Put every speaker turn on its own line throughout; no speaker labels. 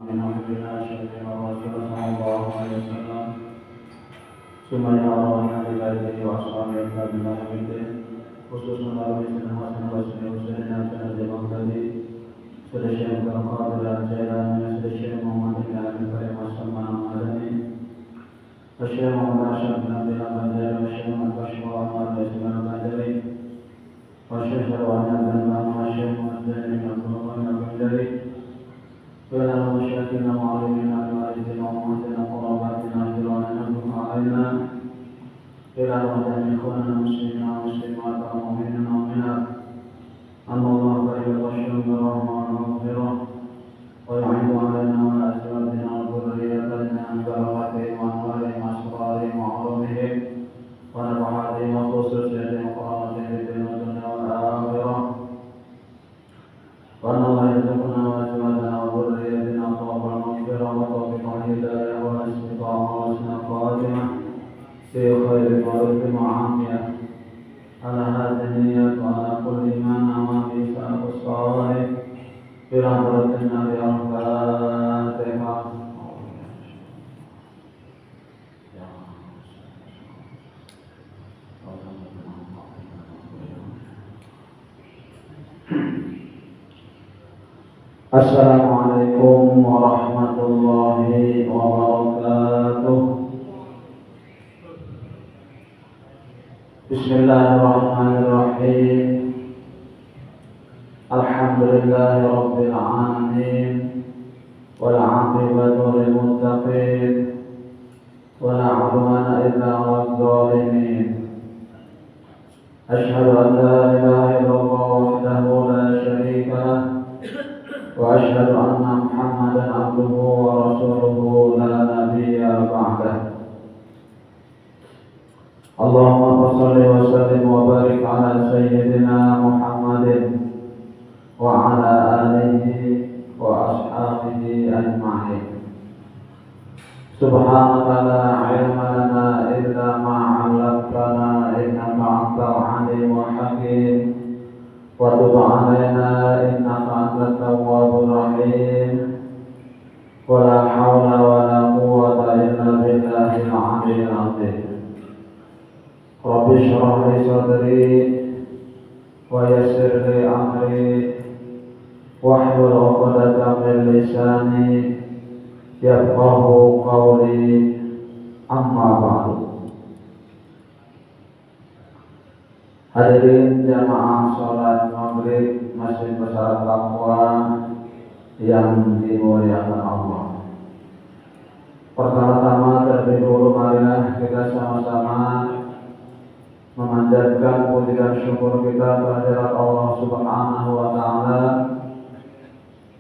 من أمرنا شيئا الرسول صلى الله عليه وسلم ثم يرانا ببيته وأصحابه بما حمده خصوصا على مثل حسن وسلم وسلم سند المهتدي سيد الشيخ القادر الجيلاني سيد الشيخ محمد بن عبد الكريم السلمان المدني الشيخ محمد أشرف بن عبد الله البندري والشيخ محمد بشر أحمد بن إسماعيل البندري والشيخ رواني عبد الله والشيخ محمد بن عبد الله البندري وإلى مشايخنا وعلمنا والدنا وأمهاتنا وقراباتنا وجيراننا وفقهائنا إلى وجميع إخواننا المسلمين والمسلمات والمؤمنين والمؤمنات أن الله كريم البشر برحمة ومغفرة ويعين علينا وعلى أزواجنا وذرياتنا من بركاتهم وأنوارهم وأسرارهم وعلومهم ونفحاتهم وخصوصياتهم وكرامتهم في الدنيا والآخرة وأن الله يرزقنا وأزواجنا وذرياتنا طوبى المغفرة وتوفيق الهداية والاستقامة وحسن الخاتمة في خير الخلق وعافية على هذه النية وعلى كل ما نوى به سلف الصالح برحمتنا بالفاتحة. Assalamualaikum warahmatullahi wabarakatuh. Bismillahirrahmanirrahim. Alhamdulillahi rabbil alamin. Wal 'aqibatu lil muttaqin. Wala 'udwana illa 'alal zalimin. Asyhadu an la ilaha illallah wahdahu la syarika lah. وأشهد أن محمدا عبده ورسوله لا نبي بعده. اللهم صل وسلم وبارك على سيدنا محمد وعلى آله وأصحابه أجمعين. سبحانك لا علم لنا إلا ما علمتنا إنك أنت العليم الحكيم. وتب علينا إنك أنت التواب الرحيم. ولا حول ولا قوة إلا بالله العلي العظيم. رب اشرح لي صدري ويسر لي أمري واحلل عقدة من لساني يفقه قولي. أما بعد. Hadirin jamaah sholat maghrib masjid besar Taqwa yang dimuliakan Allah. Pertama-tama terlebih dahulu marilah kita sama-sama memanjatkan puji dan syukur kita kehadirat Allah Subhanahu wa Ta'ala,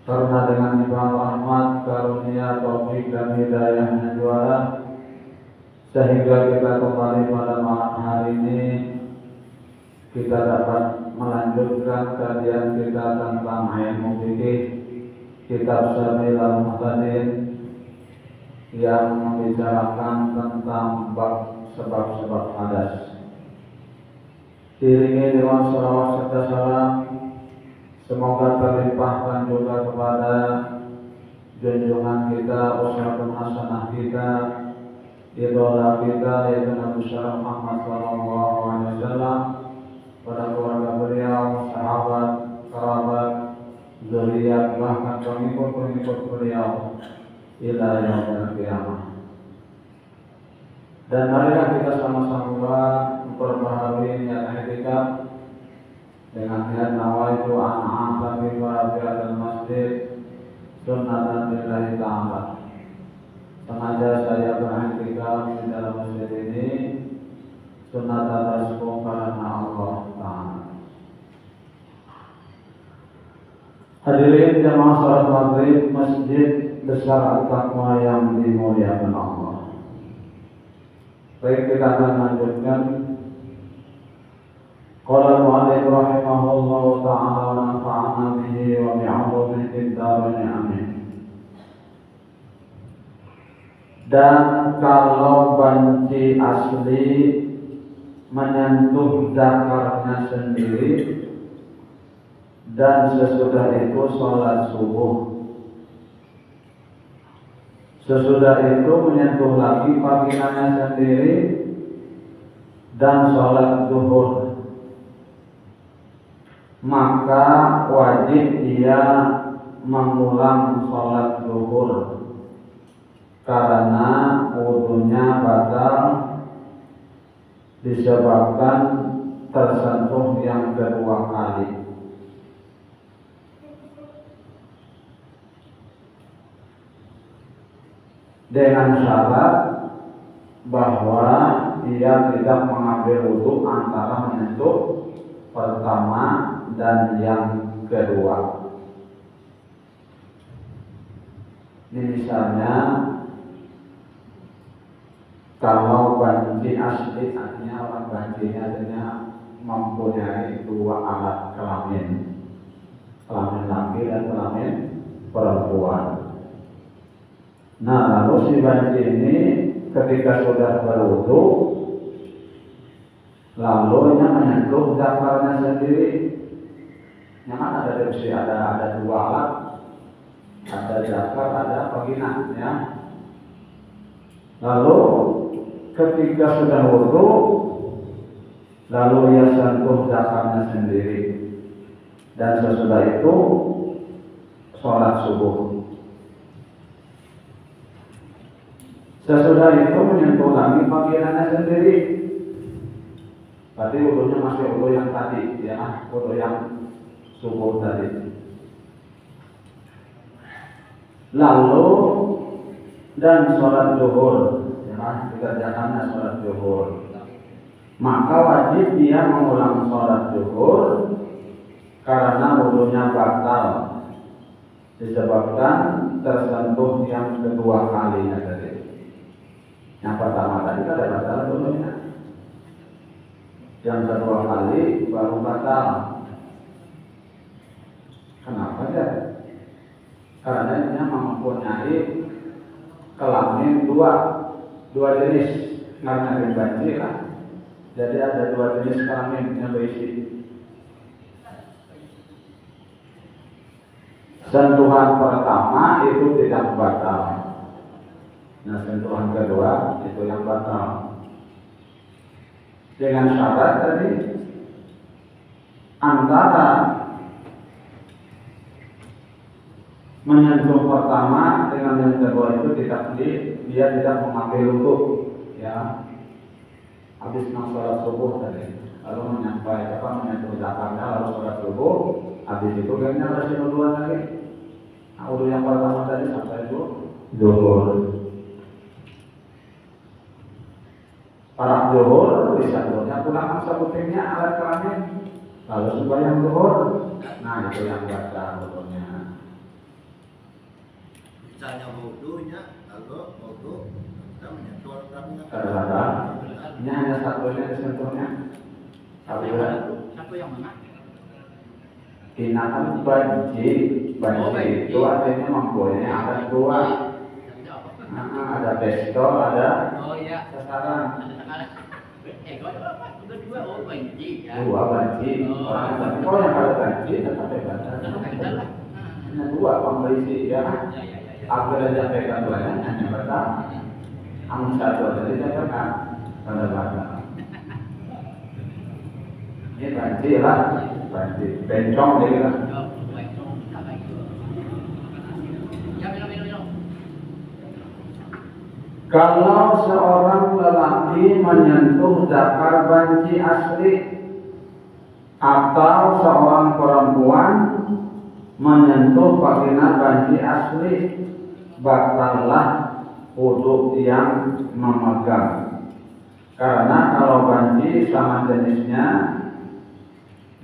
karena dengan limpahan rahmat, karunia, taufik dan hidayahnya juara, sehingga kita kembali pada malam hari ini kita dapat melanjutkan kajian kita tentang ilmu fikih kitab Syamil al-Muhtadin yang membicarakan tentang bab sebab-sebab hadas. Diiringi dengan salawat serta salam semoga terlimpahkan juga kepada junjungan kita, uswatun hasanah kita, idola kita, yaitu Nabi Muhammad SAW, pada keluarga beliau, sahabat, kerabat, zuriat, bahkan pengikut-pengikut beliau ila yaumil qiyamah. Dan marilah kita sama-sama memperbaharui niat i'tikaf dengan niat nawaitu an a'tafi wa bi'al masjid sunnatan lillahi ta'ala. Sengaja saya beriktikaf di dalam masjid ini sunnatan rasul karena Allah Ta'ala. Hadirin jamaah salat maghrib masjid besar At-Taqwa yang dimuliakan Allah. Baik, kita akan lanjutkan. Qala al-mu'allif rahimahullah ta'ala wa nafa'ana bihi wa bi'ulumihi fid dharain amin. Dan kalau banci asli menyentuh zakarnya sendiri dan sesudah itu sholat subuh, Sesudah itu menyentuh lagi vaginanya sendiri dan sholat zuhur, maka wajib dia mengulang sholat zuhur karena wudunya batal disebabkan tersentuh yang kedua kali. Dengan syarat bahwa dia tidak mengambil wudhu antara menyentuh pertama dan yang kedua. Ini misalnya kalau banci asli, artinya orang bancinya artinya mempunyai dua alat kelamin, kelamin laki dan kelamin perempuan. Nah, lalu si banci ini ketika sudah berwudu, lalu nya menyentuh zakarnya sendiri. Yang kan ada definisi, ada dua alat, ada zakar, ada vagina, ya. Lalu ketika sudah wudu, lalu ia sentuh zakarnya sendiri, dan sesudah itu sholat subuh. Sesudah itu menyentuh lagi vaginanya sendiri. Berarti wudunya masih wudu yang tadi, ya, wudu yang subuh tadi. Lalu dan sholat zuhur, ya, dikerjakannya sholat zuhur. Maka wajib dia mengulang sholat zuhur karena wudunya batal disebabkan tersentuh yang kedua kalinya tadi. Yang pertama tadi kan ada batal wudunya, yang kedua kali baru batal. Kenapa ya? Karena dia mempunyai kelamin dua jenis, karena banci kan. Jadi ada dua jenis kelamin yang berisi. Sentuhan pertama itu tidak batal. Nah, sentuhan kedua itu yang batal. Dengan syarat tadi antara menyentuh pertama dengan yang kedua itu dia tidak mengambil wudu, ya. Habis sholat subuh tadi, lalu menyentuh zakarnya, lalu sholat subuh, habis itu kayaknya masih wuduan lagi. Nah, wudu yang pertama tadi sampai itu zuhur. Para zuhur bisa pulang sebutnya alat kelamin, lalu sembahyang zuhur. Nah, itu yang baca wudunya.
Misalnya wudunya, lalu wudu kita menyentuh
Kadang-kadang ini hanya satunya disentuhnya.
Satu yang mana?
Tindakan banci itu artinya mempunyai ada dua. Ada pistol, ada sasaran.
Dua banci.
Dua banci. Kalau yang ada banci tetap bebas. Hanya dua pemberisi, ya. Agar dia pegang duanya hanya pertama. Amun satu jadi dia pegang pada badan. Ini banci lah, banci bencong dia lah. Kalau seorang lelaki menyentuh zakar banci asli atau seorang perempuan menyentuh vagina banci asli, batallah wudu yang memegang. Karena kalau banci sama jenisnya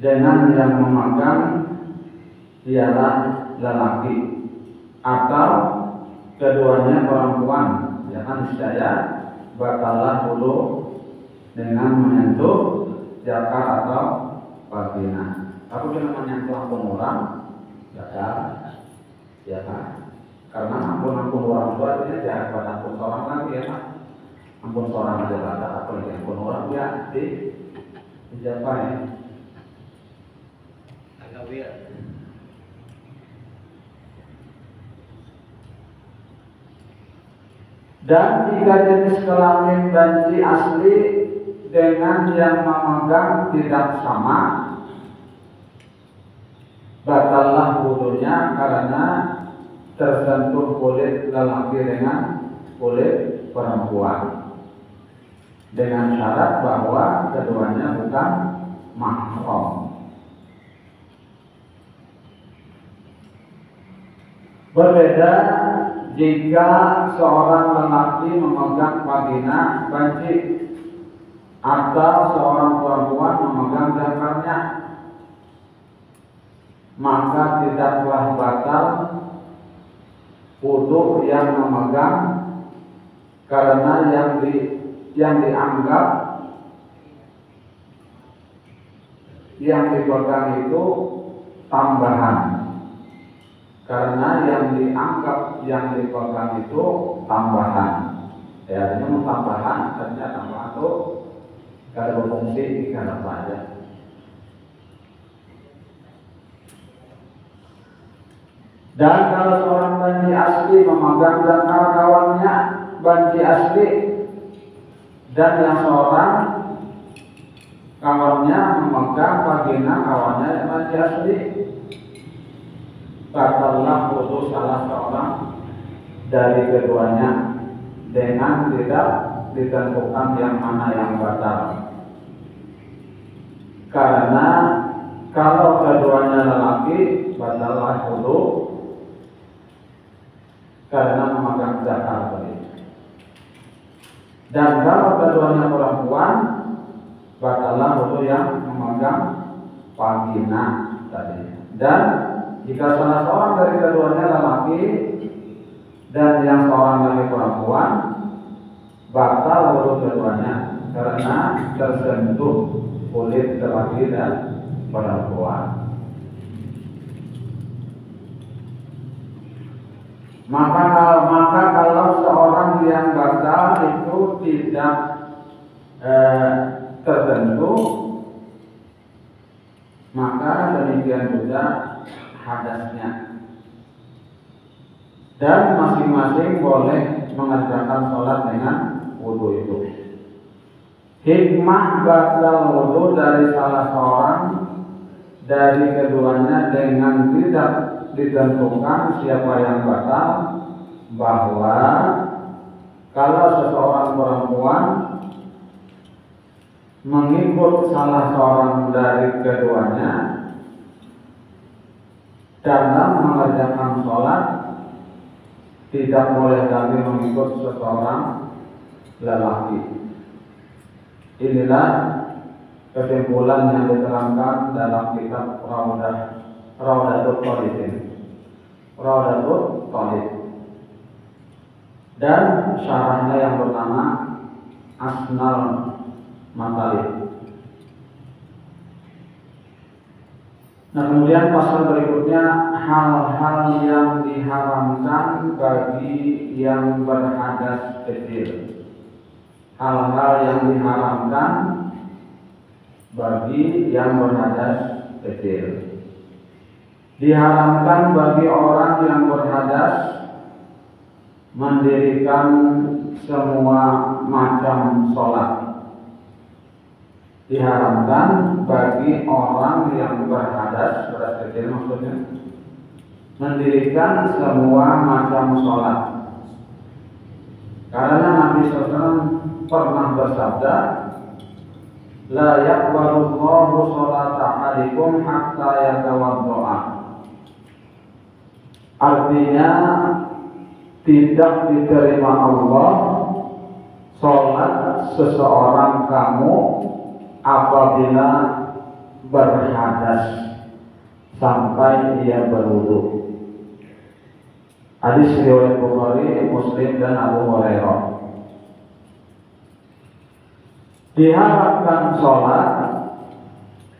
dengan yang memegang ialah lelaki atau keduanya perempuan, ya kan, niscaya batallah wudu dengan menyentuh zakar atau vagina. Tapi dengan menyentuh ampun orang, batal, ya kan? Karena ampun orang tua artinya jahat pada ampun seorang lagi, ya kan? Ampun seorang aja batal, apalagi ampun orang ya dijapai.
Dan 3 jenis kelamin banci asli dengan yang memegang tidak sama, batallah wudunya karena tersentuh kulit lelaki dengan kulit perempuan, dengan syarat bahwa keduanya bukan mahram. Berbeda jika seorang lelaki memegang vagina banci atau seorang perempuan memegang zakarnya, maka tidaklah batal wudu yang memegang karena yang dianggap yang dipegang itu tambahan. Karena yang dianggap yang dipegang itu tambahan. Ya, artinya tambahan, artinya tambahan itu kalau berfungsi karena apa aja. Dan kalau seorang banci asli memegang zakar kawannya banci asli, dan yang seorang kawannya memegang vagina kawannya banci asli, batallah wudu salah seorang dari keduanya dengan tidak ditentukan yang mana yang batal. Karena kalau keduanya lelaki, batallah wudu karena memegang zakar tadi. Dan kalau keduanya perempuan, batallah wudu yang memegang vagina tadi. Dan jika salah seorang dari keduanya lelaki dan yang seorang lagi perempuan, batal wudu keduanya karena tersentuh kulit lelaki dan perempuan. Maka kalau seorang yang batal itu tidak tertentu, maka demikian juga hadasnya. Dan masing-masing boleh mengerjakan sholat dengan wudu itu. Hikmah batal wudu dari salah seorang dari keduanya dengan tidak ditentukan siapa yang batal, bahwa kalau seseorang perempuan mengikut salah seorang dari keduanya dalam mengerjakan sholat, tidak boleh lagi mengikut seseorang lelaki. Inilah kesimpulan yang diterangkan dalam kitab Rawdatul Talib dan syarahnya yang bernama Asnal Matalib. Nah, kemudian pasal berikutnya, hal-hal yang diharamkan bagi yang berhadas kecil. Hal-hal yang diharamkan bagi yang berhadas kecil. Diharamkan bagi orang yang berhadas mendirikan semua macam sholat. Diharamkan bagi orang yang berhadas, berat kecil maksudnya, mendirikan semua macam sholat. Karena Nabi SAW pernah bersabda, la yaqbalullahu sholata ahadikum hatta yatawaddo'a. Artinya tidak diterima Allah sholat seseorang kamu apabila berhadas sampai ia berwudu. Hadis riwayat Bukhari, Muslim dan Abu Hurairah. Diharapkan sholat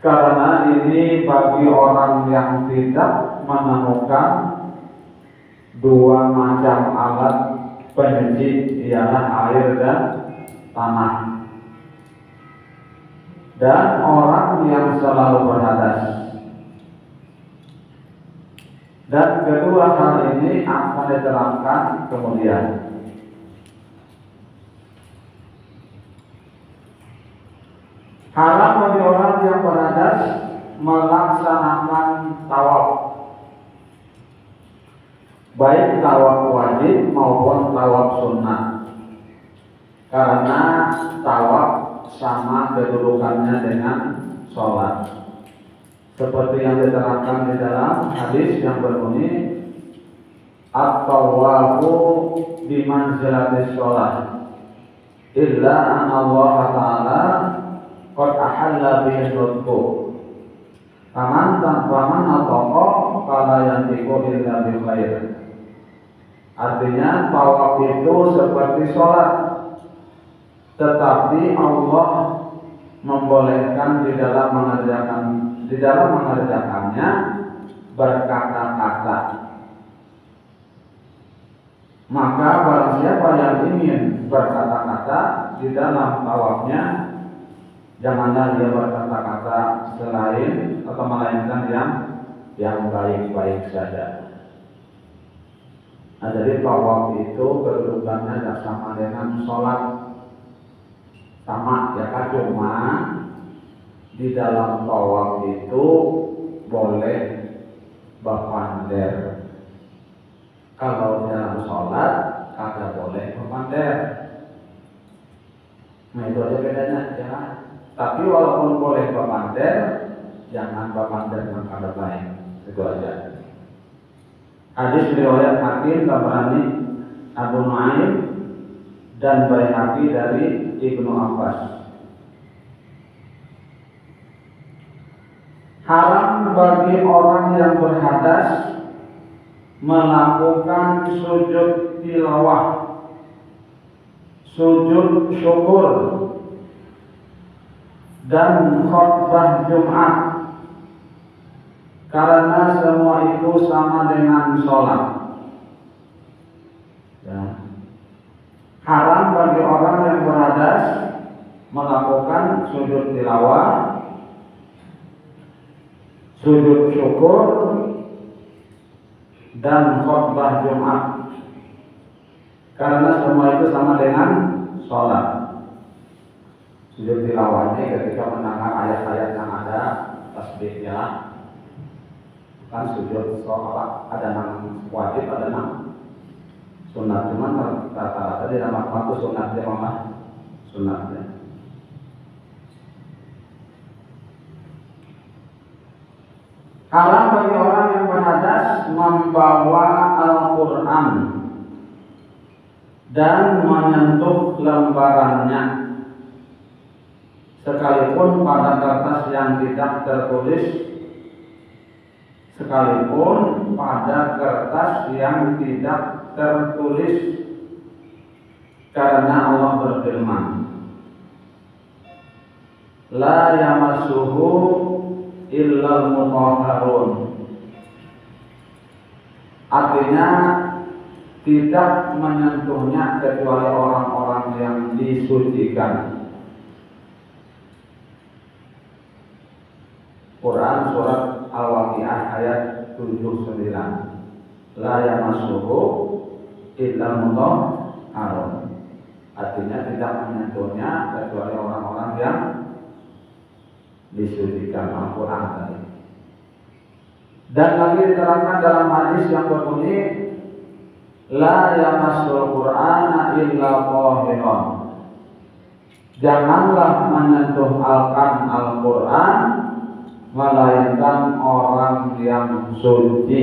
karena ini bagi orang yang tidak menemukan dua macam alat penyuci, ialah air dan tanah, dan orang yang selalu berhadas. Dan kedua hal ini akan diterangkan kemudian. Haram bagi orang yang berhadas melaksanakan tawaf, baik tawaf wajib maupun tawaf sunnah, karena tawaf sama kedudukannya dengan sholat. Seperti yang diterangkan di dalam hadis yang berbunyi, at-tawafu bimanzilatis sholat, illa an Allah Ta'ala qad ahalla bihi nutqu. Faman ataqa fala yantiqu illa bi khair. Artinya tawaf itu seperti sholat, tetapi Allah membolehkan di dalam mengerjakannya berkata-kata. Maka barang siapa yang ingin berkata-kata di dalam tawafnya, janganlah dia berkata-kata selain atau melainkan yang baik-baik saja. Nah, jadi tawaf itu kedudukannya tidak sama dengan sholat, sama ya kan, cuma di dalam tawaf itu boleh berpander. Kalau dalam sholat kagak boleh berpander. Nah itu aja bedanya ya. Tapi walaupun boleh berpander, jangan berpander menghadap lain. Itu aja. Hadis riwayat Hakim, Tabrani, Abu Nuaim dan Baihaqi dari Ibnu Abbas. Haram bagi orang yang berhadas melakukan sujud tilawah, sujud syukur, dan khutbah Jumat, karena semua itu sama dengan sholat. Ya. Haram bagi orang yang berhadas melakukan sujud tilawah, sujud syukur, dan khutbah Jumat, karena semua itu sama dengan sholat. Sujud tilawahnya ketika mendengar ayat-ayat yang ada tasbihnya, kan sujud sholat ada yang wajib, ada yang sunat. Cuman rata-rata di dalam waktu sunatnya malah sunatnya. Haram bagi orang yang berhadas membawa Al-Quran dan menyentuh lembarannya, sekalipun pada kertas yang tidak tertulis, sekalipun pada kertas yang tidak tertulis, karena Allah berfirman, la yamassuhu illal mutahharun. Artinya tidak menyentuhnya kecuali orang-orang yang disucikan. Quran surat Al-Waqiah ayat 79. La yamassuhu illal mutahharun. Artinya tidak menyentuhnya kecuali orang-orang yang disucikan Al-Quran tadi. Dan lagi diterangkan dalam hadis yang berbunyi, la yamassul Qur'ana illa tahirun. Janganlah menyentuh Al-Quran melainkan orang yang suci.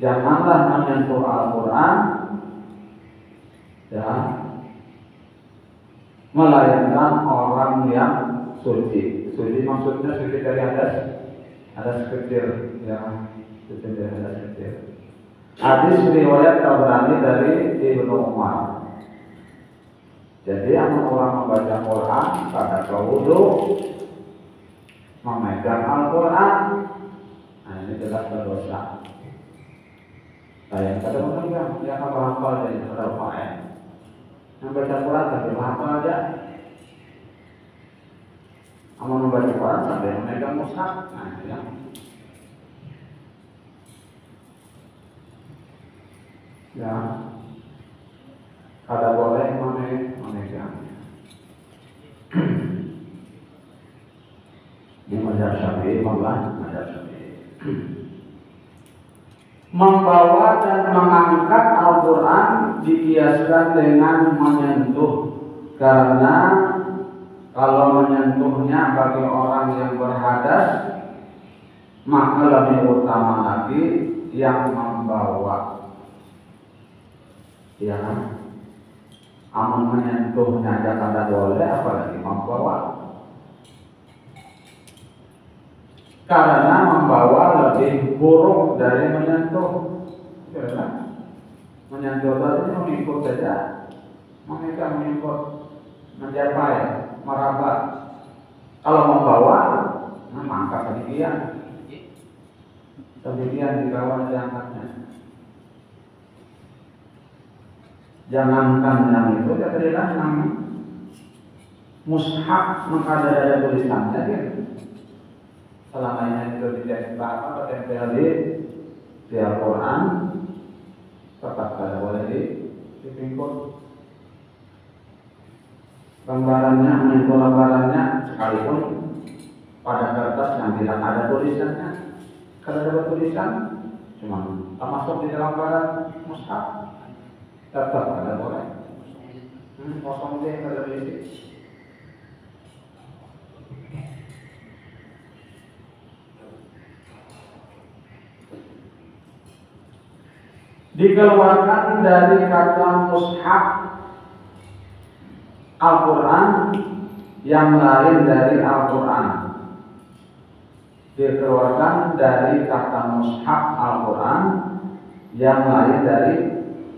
Janganlah menyentuh Al-Quran ya, melainkan orang yang suci. Suci maksudnya suci dari hadas kecil, ya, suci dari hadas kecil. Hadis riwayat Tabrani dari Ibnu Umar. Jadi orang membaca Quran pada wudu, memegang Al-Quran, nah ini jelas berdosa. Saya kata memegang, dia hafal dari beberapa ayat. Yang baca Quran tapi hafal aja. Amal membaca Quran sampai memegang mushaf, nah ya. Ya, kada boleh memegang. Syafi'i mazhab Syafi'i. Membawa dan mengangkat Al-Quran dikiaskan dengan menyentuh, karena kalau menyentuhnya bagi orang yang berhadas maka lebih utama lagi yang membawa, ya kan? Amun menyentuhnya aja kada boleh, apalagi membawa. Karena membawa lebih buruk dari menyentuh. Ya, menyentuh tadi mengikut saja, mengikut, mencapai, meraba. Kalau membawa, nah maka sedemikian dikawal diangkatnya. Jangankan yang itu, ya terilah yang mushaf maka ada tulisannya kan. Selamanya itu tidak apa tempel di Al-Quran, tetap tidak boleh dipingkut. Lembarannya, menyentuh lembarannya, sekalipun pada kertas yang tidak ada tulisannya, kalau ada tulisan, cuma termasuk di dalam lembaran mushaf, tetap tidak boleh. Kosong dia kada boleh. Dikeluarkan dari kata mushaf Al-Quran yang lain dari Al-Quran. Dikeluarkan dari kata mushaf Al-Quran yang lain dari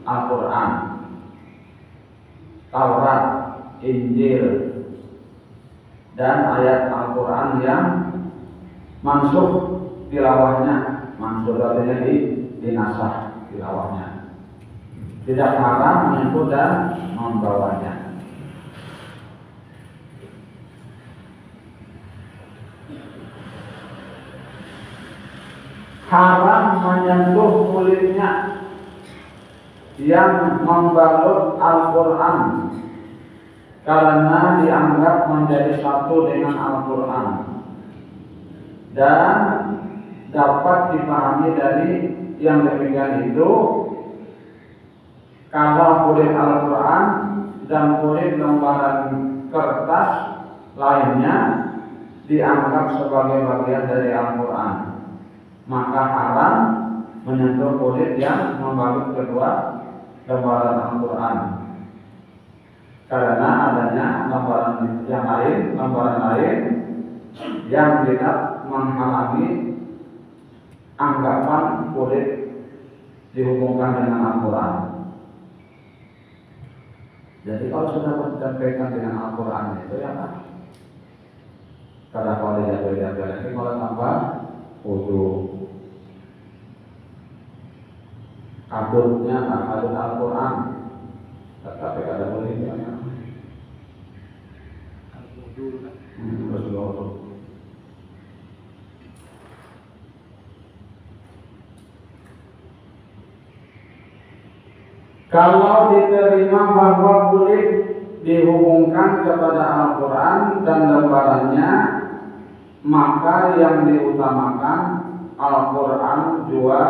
Al-Quran. Taurat, Injil, dan ayat Al-Quran yang mansuh tilawahnya, mansuh artinya dinasah tilawahnya. Tidak haram menyentuh dan membawanya. Haram menyentuh kulitnya yang membalut Al-Quran karena dianggap menjadi satu dengan Al-Quran dan dapat dipahami dari yang demikian itu. Kalau kulit Al-Quran dan kulit lembaran kertas lainnya dianggap sebagai bagian dari Al-Quran, maka haram menyentuh kulit yang membalut kedua lembaran Al-Quran karena adanya lembaran lain yang tidak menghalangi anggapan kulit dihubungkan dengan Al-Quran. Jadi kalau sudah berkaitan dengan Al-Quran itu ya kan, kada boleh jatuh lagi kalau tambah wudu. Kabutnya kabut Al-Quran, tetapi kada boleh ya. Terus wudu. Kalau diterima bahwa kulit dihubungkan kepada Al-Quran dan lembarannya, maka yang diutamakan Al-Quran jua,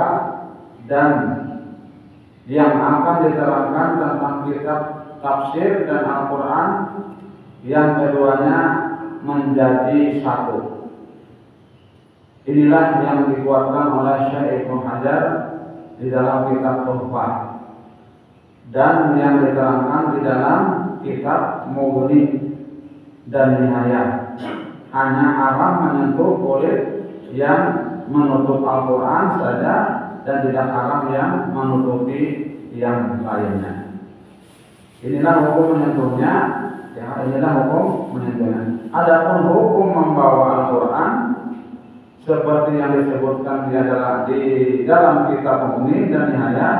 dan yang akan diterangkan tentang kitab tafsir dan Al-Quran yang keduanya menjadi satu. Inilah yang dikuatkan oleh Syekh Ibnu Hajar di dalam kitab Tuhfah dan yang diterangkan di dalam kitab Mughni dan Nihayah. Hanya haram menyentuh kulit yang menutup Al-Quran saja dan tidak haram yang menutupi yang lainnya. Inilah hukum menyentuhnya. Ya, inilah hukum menyentuhnya. Adapun hukum membawa Al-Quran seperti yang disebutkan di dalam kitab Mughni dan Nihayah,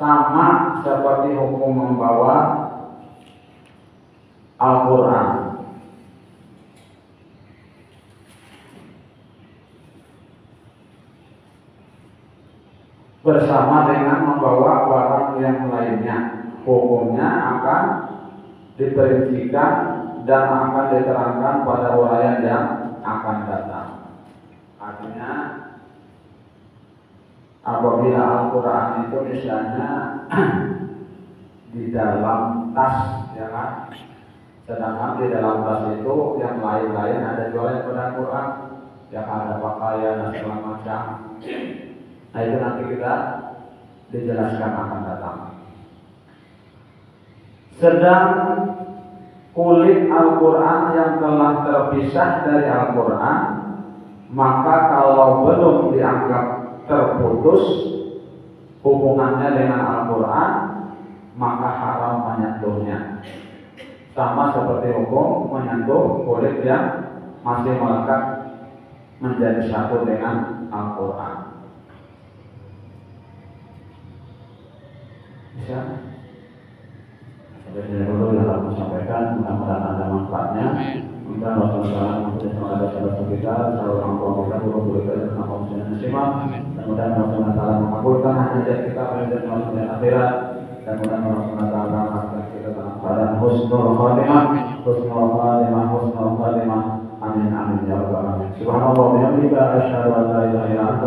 sama seperti hukum membawa Al-Quran. Bersama dengan membawa barang yang lainnya, hukumnya akan diperincikan dan akan diterangkan pada uraian yang akan datang. apabila Al-Quran itu misalnya di dalam tas, ya kan? Sedangkan di dalam tas itu yang lain-lain ada jualan pada Quran, yang ada pakaian dan segala macam. Nah itu nanti kita dijelaskan akan datang. Sedang kulit Al-Quran yang telah terpisah dari Al-Quran, maka kalau belum dianggap terputus hubungannya dengan Al-Quran, maka haram menyentuhnya. Sama seperti hukum menyentuh kulit yang masih melekat menjadi satu dengan Al-Quran. Bisa? Sampai sini dulu yang aku sampaikan, mudah-mudahan ada manfaatnya. Mudah-mudahan wassalamualaikum warahmatullahi wabarakatuh. Salam orang tua kita, guru-guru kita, dan nama muslimin muslimat. Dan mudah-mudahan Allah Taala mengabulkan hajat kita pada dunia dan akhirat. Dan mudah-mudahan Allah Taala mengabulkan kita dalam keadaan husnul khatimah, husnul khatimah. Amin amin ya rabbal alamin. Subhanallah wa bihamdihi, asyhadu an la ilaha illa anta